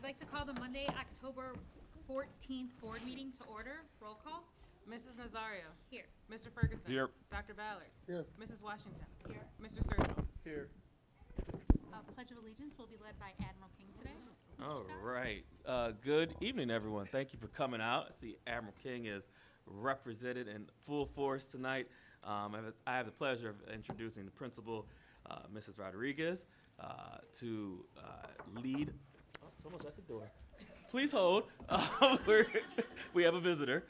like to call the Monday, October 14th board meeting to order. Roll call. Mrs. Nazario. Here. Mr. Ferguson. Here. Dr. Ballard. Here. Mrs. Washington. Here. Mr. Sturgill. Here. Pledge of Allegiance will be led by Admiral King today. All right. Good evening, everyone. Thank you for coming out. I see Admiral King is represented in full force tonight. I have the pleasure of introducing the principal, Mrs. Rodriguez, to lead. Oh, someone's at the door. Please hold. We have a visitor.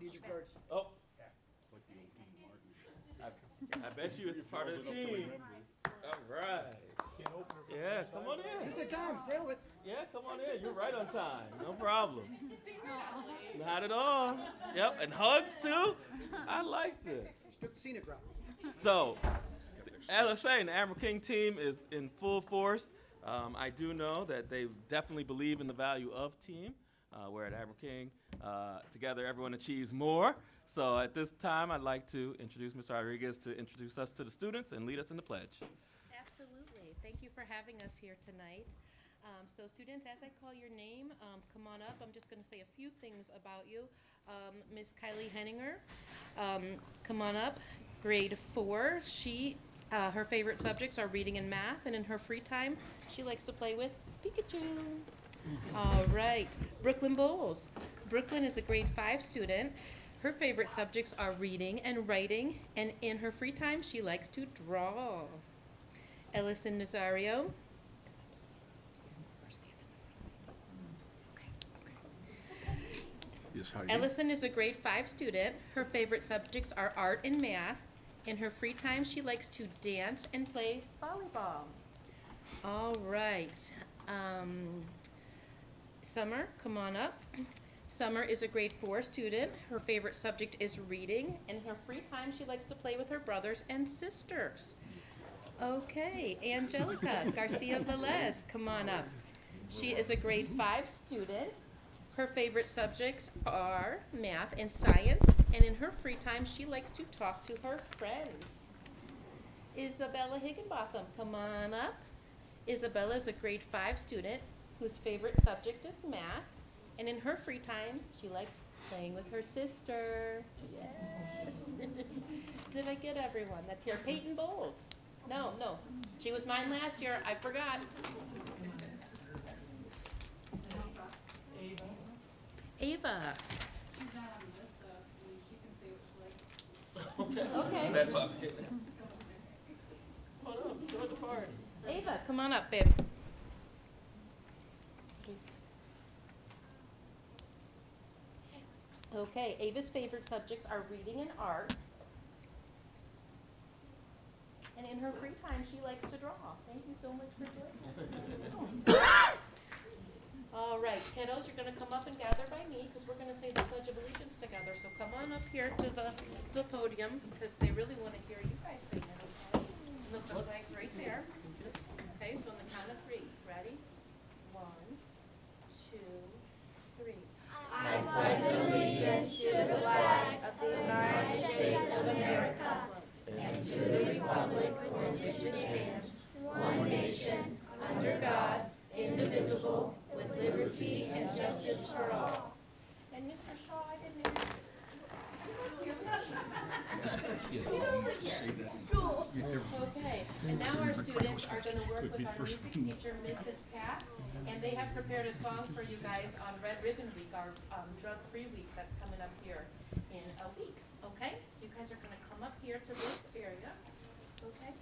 Need your badge. Oh. I bet you it's part of the team. All right. Yeah, come on in. Just in time, nailed it. Yeah, come on in. You're right on time. No problem. Not at all. Yep, and hugs too. I like this. Just took the scenic route. So, as I was saying, the Admiral King team is in full force. I do know that they definitely believe in the value of team. Where at Admiral King, together everyone achieves more. So at this time, I'd like to introduce Ms. Rodriguez to introduce us to the students and lead us in the pledge. Absolutely. Thank you for having us here tonight. So students, as I call your name, come on up. I'm just going to say a few things about you. Miss Kylie Henninger, come on up. Grade 4. Her favorite subjects are reading and math, and in her free time, she likes to play with Pikachu. All right. Brooklyn Bowles. Brooklyn is a grade 5 student. Her favorite subjects are reading and writing, and in her free time, she likes to draw. Ellison Nazario. Ellison is a grade 5 student. Her favorite subjects are art and math. In her free time, she likes to dance and play volleyball. All right. Summer, come on up. Summer is a grade 4 student. Her favorite subject is reading. In her free time, she likes to play with her brothers and sisters. Okay, Angelica Garcia Velez, come on up. She is a grade 5 student. Her favorite subjects are math and science, and in her free time, she likes to talk to her friends. Isabella Higginbotham, come on up. Isabella is a grade 5 student whose favorite subject is math, and in her free time, she likes playing with her sister. Yes. Did I get everyone that's here? Peyton Bowles. No, she was mine last year. I forgot. Ava. She's not on the list, she can say what she likes. Okay. That's what I'm getting. Come on up, join the party. Ava, come on up, babe. Okay, Ava's favorite subjects are reading and art. And in her free time, she likes to draw. Thank you so much for joining us. All right, kiddos, you're going to come up and gather by me because we're going to say the Pledge of Allegiance together. So come on up here to the podium because they really want to hear you guys sing it, okay? Look, the flag's right there. Okay, so on the count of 3. Ready? 1, 2, 3. I pledge allegiance to the flag of the United States of America and to the republic for which it stands, one nation, under God, indivisible, with liberty and justice for all. And Mr. Shaw, I didn't hear Okay, and now our students are going to work with our music teacher, Mrs. Pat, and they have prepared a song for you guys on Red Ribbon Week, our drug-free week that's coming up here in a week, okay? So you guys are going to come up here to this area, okay?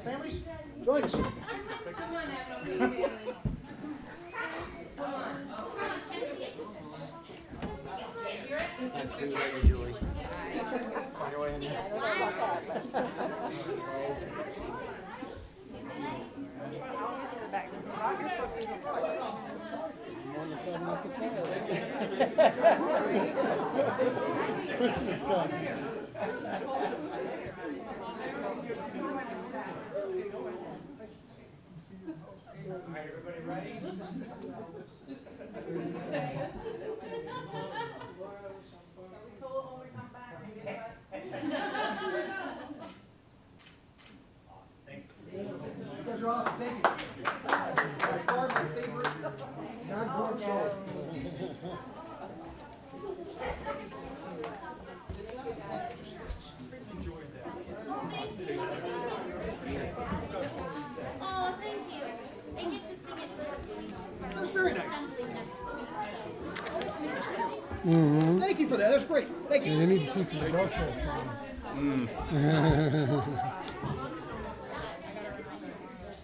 Families, join us. Come on, Admiral, big families. Come on. Christmas time. You guys are awesome, thank you. By far my favorite non-born show. Oh, thank you. I get to sing it for the police department. That was very nice. Assembly next week, so. Thank you for that, that's great, thank you. You need to teach the girls that song.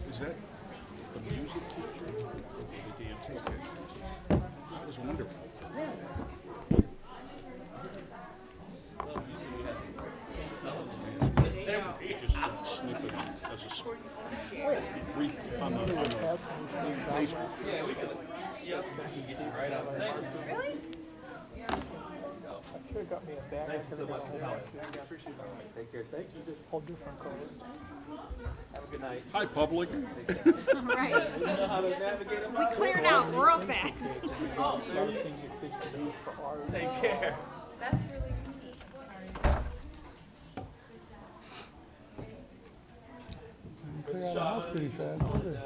Is that the music teacher or the dance teacher? That was wonderful. Just a snippet as a brief on the Facebook. Yeah, we can. Yep, we can get you right out there. Really? I should have got me a bag. Thank you so much. I appreciate it. Take care. Thank you. Whole different colors. Have a good night. Hi, public. All right. You know how to navigate them? We cleared out real fast. A lot of things your kids can use for art. Take care. That's really neat. Clear out the house pretty fast, don't they?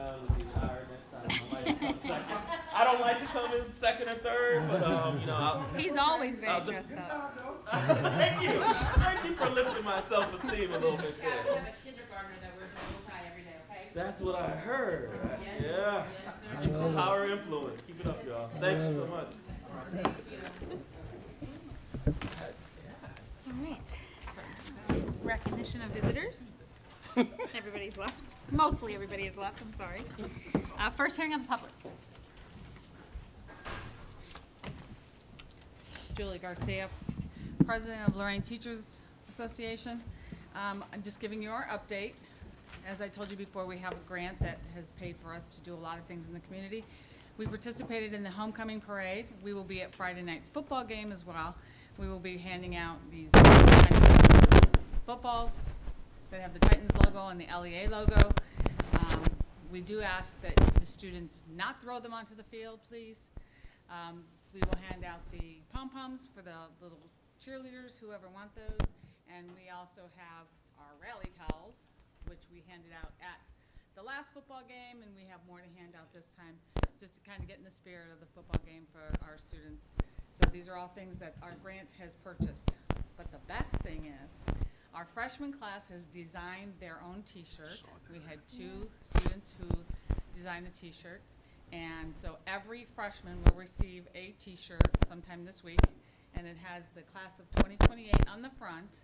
I don't like to come in second or third, but you know, He's always very I'll dressed up. thank you. Thank you for lifting my self-esteem a little bit We there. have a kindergartner that wears a bow tie every day, okay? That's what I heard. Yes. Yeah. Yes, sir. Power influence. Keep it up, y'all. Thank you so much. All right. Recognition of visitors. Everybody's left. Mostly everybody is left, I'm sorry. First hearing of the public. Julie Garcia, President of Lorain Teachers Association. I'm just giving you our update. As I told you before, we have a grant that has paid for us to do a lot of things in the community. We participated in the homecoming parade. We will be at Friday night's football game as well. We will be handing out these footballs that have the Titans logo and the LEA logo. We do ask that the students not throw them onto the field, please. We will hand out the pom-poms for the little cheerleaders, whoever want those. And we also have our rally towels, which we handed out at the last football game, and we have more to hand out this time, just to kind of get in the spirit of the football game for our students. So these are all things that our grant has purchased. But the best thing is, our freshman class has designed their own t-shirt. We had 2 students who designed a t-shirt. And so every freshman will receive a t-shirt sometime this week. And it has the class of 2028 on the front.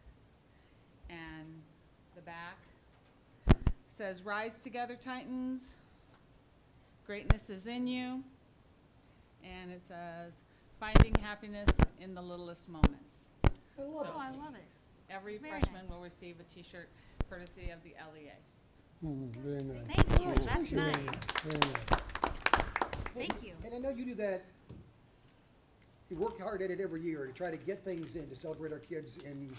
And the back says, "Rise together, Titans. Greatness is in you." And it says, "Finding happiness in the littlest moments." I love Oh, it. I love it. Every Very freshman nice. will receive a t-shirt courtesy of the LEA. Very nice. Thank you, that's appreciate it. nice. Very nice. Thank you. And I know you do that, you work hard at it every year to try to get things in, to celebrate our kids in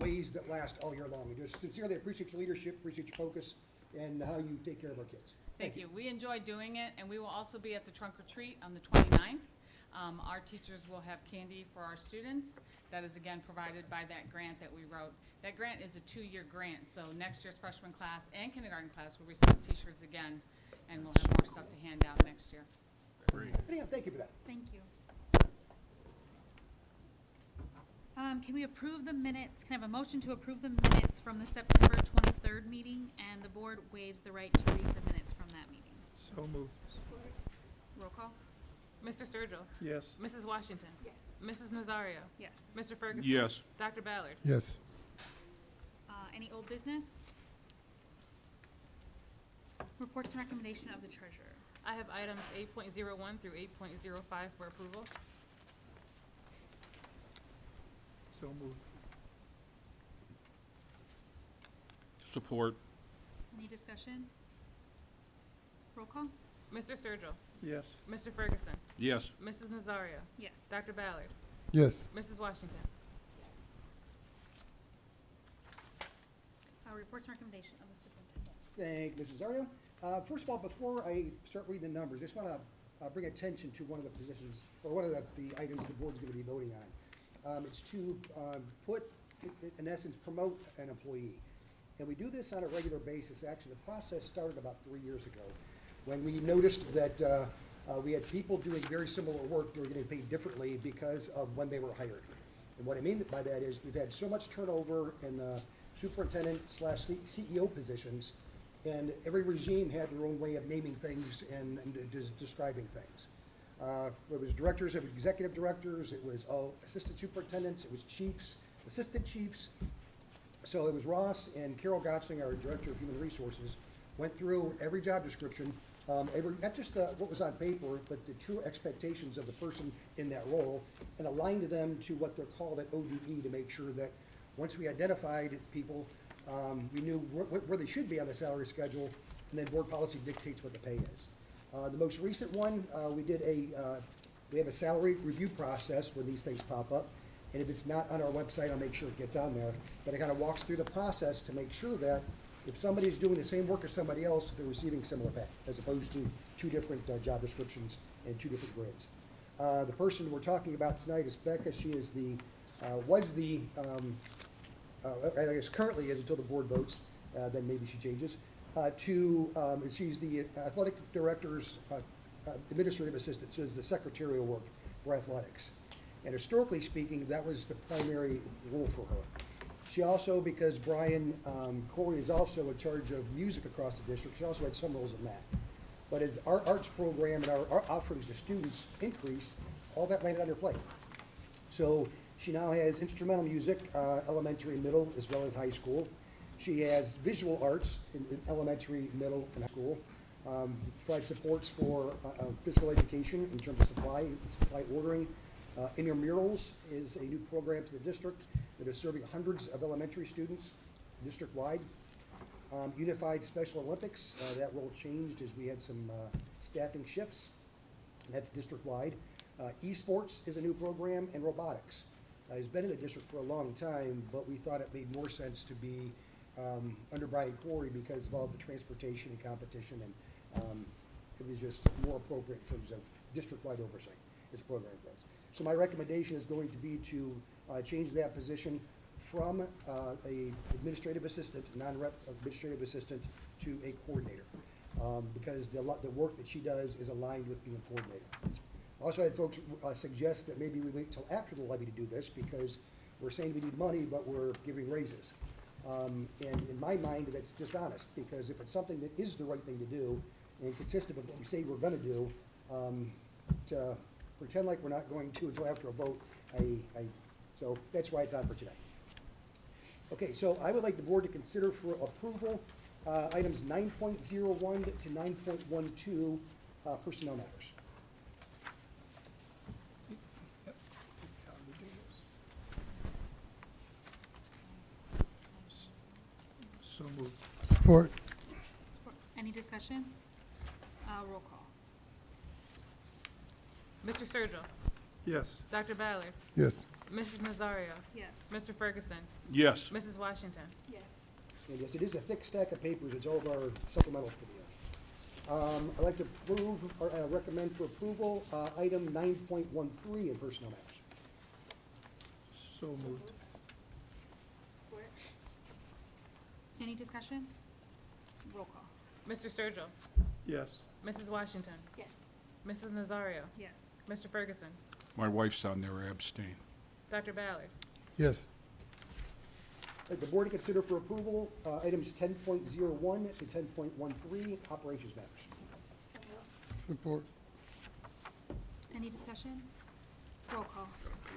ways that last all year long. We just sincerely appreciate your leadership, appreciate your focus, and how you take care of our kids. Thank you. We enjoy doing it, and we will also be at the trunk or treat on the 29th. Our teachers will have candy for our students. That is again provided by that grant that we wrote. That grant is a 2-year grant, so next year's freshman class and kindergarten class will receive t-shirts again, and we'll have more stuff to hand out next year. Anyhow, thank you for that. Thank you. Can we approve the minutes? Can I have a motion to approve the minutes from the September 23rd meeting? And the board waives the right to read the minutes from that meeting. So moved. Roll call? Mr. Sturgill. Yes. Mrs. Washington. Yes. Mrs. Nazario. Yes. Mr. Ferguson. Yes. Dr. Ballard. Yes. Any old business? reports and recommendation of the treasurer. I have items 8.01 through 8.05 for approval. So moved. Support. Any discussion? Roll call? Mr. Sturgill. Yes. Mr. Ferguson. Yes. Mrs. Nazario. Yes. Dr. Ballard. Yes. Mrs. Washington. Reports and recommendation of the superintendent. Thank you, Mrs. Zario. First of all, before I start reading the numbers, I just want to bring attention to one of the positions, or one of the items the board's going to be voting on. It's to in essence, promote an employee. And we do this on a regular basis. Actually, the process started about 3 years ago, when we noticed that we had people doing very similar work that were getting paid differently because of when they were hired. And what I mean by that is we've had so much turnover in superintendent/CEO positions, and every regime had their own way of naming things and describing things. It was directors, it was executive directors, it was all assistant superintendents, it was chiefs, assistant chiefs. So it was Ross and Carol Gotchling, our director of human resources, went through every job description, not just what was on paper, but the true expectations of the person in that role, and aligned them to what they're called at ODE to make sure that once we identified people, we knew where they should be on the salary schedule, and then board policy dictates what the pay is. The most recent one, we have a salary review process when these things pop up, and if it's not on our website, I'll make sure it gets on there. But it kind of walks through the process to make sure that if somebody's doing the same work as somebody else, they're receiving similar pay, as opposed to two different job descriptions and two different grids. The person we're talking about tonight is Becca. She is I guess currently is until the board votes, then maybe she changes, she's the athletic director's administrative assistant. She does the secretarial work for athletics. And historically speaking, that was the primary role for her. She also, because Brian Corey is also in charge of music across the district, she also had some roles in that. But as our arts program and our offerings to students increased, all that landed on her plate. So she now has instrumental music, elementary and middle, as well as high school. She has visual arts in elementary, middle, and high school. Provides supports for physical education in terms of supply ordering. Intramurals is a new program to the district that is serving hundreds of elementary students district-wide. Unified Special Olympics, that role changed as we had some staffing shifts. That's district-wide. Esports is a new program, and robotics. Has been in the district for a long time, but we thought it made more sense to be under Brian Corey because of all the transportation and competition, and it was just more appropriate in terms of district-wide oversight as program goes. So my recommendation is going to be to change that position from a administrative assistant, non-rep administrative assistant, to a coordinator, because the work that she does is aligned with being a coordinator. I also had folks suggest that maybe we wait till after the levy to do this, because we're saying we need money, but we're giving raises. And in my mind, that's dishonest, because if it's something that is the right thing to do and consistent with what we say we're going to do, to pretend like we're not going to until after a vote, so that's why it's on for today. Okay, so I would like the board to consider for approval items 9.01 to 9.12 personnel matters. So moved. Support. Any discussion? Roll call. Mr. Sturgill. Yes. Dr. Ballard. Yes. Mrs. Nazario. Yes. Mr. Ferguson. Yes. Mrs. Washington. Yes. And yes, it is a thick stack of papers. It's all of our supplementals for the year. I'd like to approve, or recommend for approval, item 9.13 in personnel matters. So moved. Any discussion? Roll call. Mr. Sturgill. Yes. Mrs. Washington. Yes. Mrs. Nazario. Yes. Mr. Ferguson. My wife's on there, I abstain. Dr. Ballard. Yes. I'd like the board to consider for approval items 10.01 to 10.13 operations matters. Support. Any discussion? Roll call.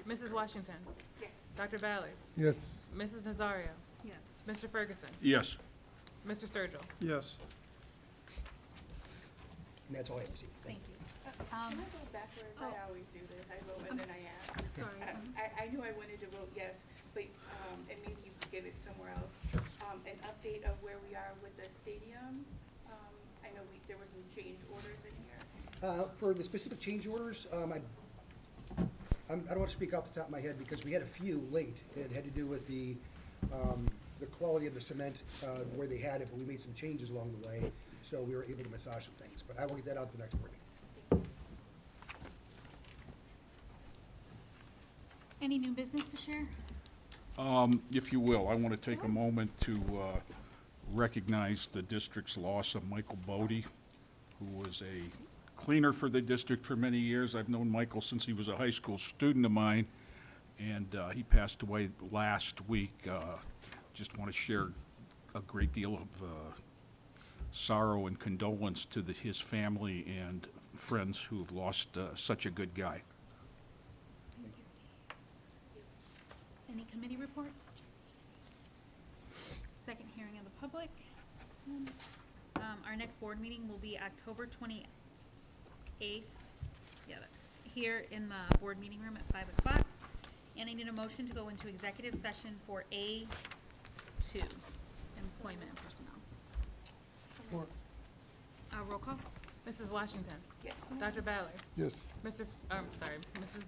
Mrs. Washington. Yes. Dr. Ballard. Yes. Mrs. Nazario. Yes. Mr. Ferguson. Yes. Mr. Sturgill. Yes. And that's all I have to say. Thank you. Can I go backwards? I always do this. I vote and then I ask. Sorry. I knew I wanted to vote yes, but, and maybe you could get it somewhere else. An update of where we are with the stadium. I know there were some change orders in here. For the specific change orders, I don't want to speak off the top of my head because we had a few late. It had to do with the quality of the cement, where they had it, but we made some changes along the way, so we were able to massage some things. But I will get that out at the next board meeting. Any new business to share? If you will, I want to take a moment to recognize the district's loss of Michael Bodie, who was a cleaner for the district for many years. I've known Michael since he was a high school student of mine, and he passed away last week. Just want to share a great deal of sorrow and condolence to his family and friends who have lost such a good guy. Any committee reports? Second hearing of the public. Our next board meeting will be October 28th. Yeah, that's here in the board meeting room at 5 o'clock. And I need a motion to go into executive session for A2, employment and personnel. Support. Roll call? Mrs. Washington. Yes. Dr. Ballard. Yes. Mrs.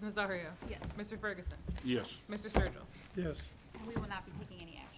Nazario. Yes. Mr. Ferguson. Yes. Mr. Sturgill. Yes. We will not be taking any action.